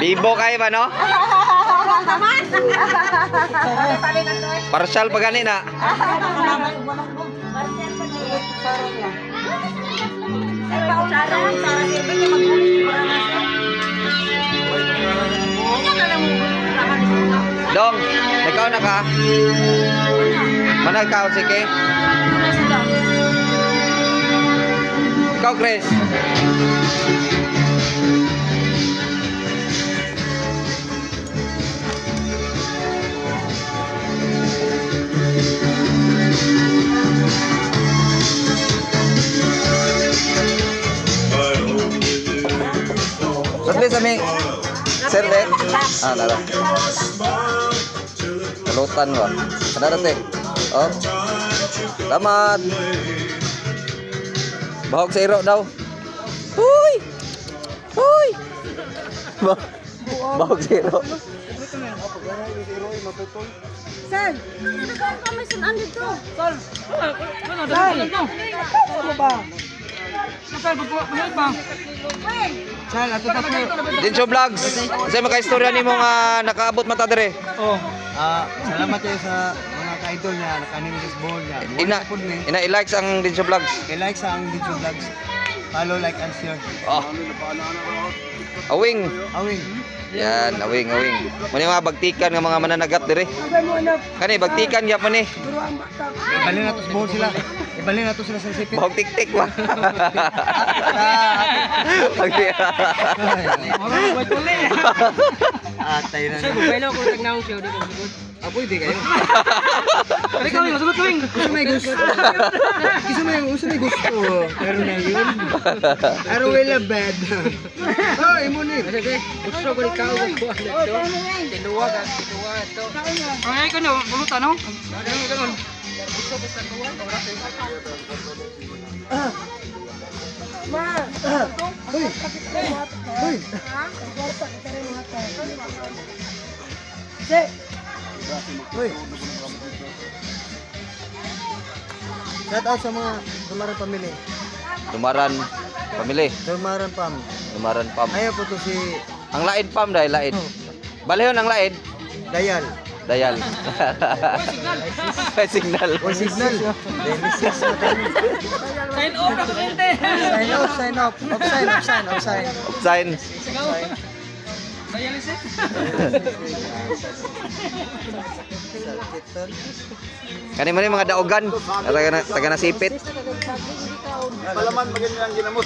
Bibo kayo ba, no? Partial pa gani na. Dong, ikaw na ka? Mana ikaw, sige? Ikaw, Chris? Please, Ami. Sir, de. Ah, nara. Kalutan ba? Nara, te. Oh. Tamat. Bahog sa iro daw. Uy! Uy! Bahog sa iro. Sir, nagkaan kami sa andito. Sir, ano dito? Ano ba? Sir, bagay ba? Sir, ato ta po. Dinsyo Vlogs. Kasi maka-istorya ni mo nga nakaabot mata dire. Oh. Salamat kayo sa mga ka-idol niya, nakanim sa board niya. Ina i-likes ang Dinsyo Vlogs. I-like sa ang Dinsyo Vlogs. Follow, like, and share. Oh. Awing. Awing. Yan, awing. Muna mga bagtikan nga mga mananagat dire. Kani bagtikan gyapon ni. Ibalin na to sa board sila. Ibalin na to sila sa sipit. Bahog tik-tik ba? Atay na. Sir, bubay lang ako tagnawang siya dito sa good. Apoy di kayo. Kami kami, masabot kami. Gusto may gusto. Gusto may gusto. Pero na yun. Pero wala bad. Oh, imo ni. Gusto ko ikaw ko ano to. Tinuwag to. Ay ko no, bulutan no. Ganun. Gusto ko sa tuwa. Hoy. Hoy. Hoy. Shout out sa mga Dumaran Family. Dumaran pamili. Dumaran Pam. Dumaran pam. Ayaw po to si Ang laid pam dahil laid. Balehon ang laid. Dayal. Dayal. May signal. O signal. Delicious na kami. Sign off na kuryente. Sign off, sign off. Offsign. Sign. Dialysis. Kani man yung mga daogan. Taga nasipit. Palaman maganda ang ginamot.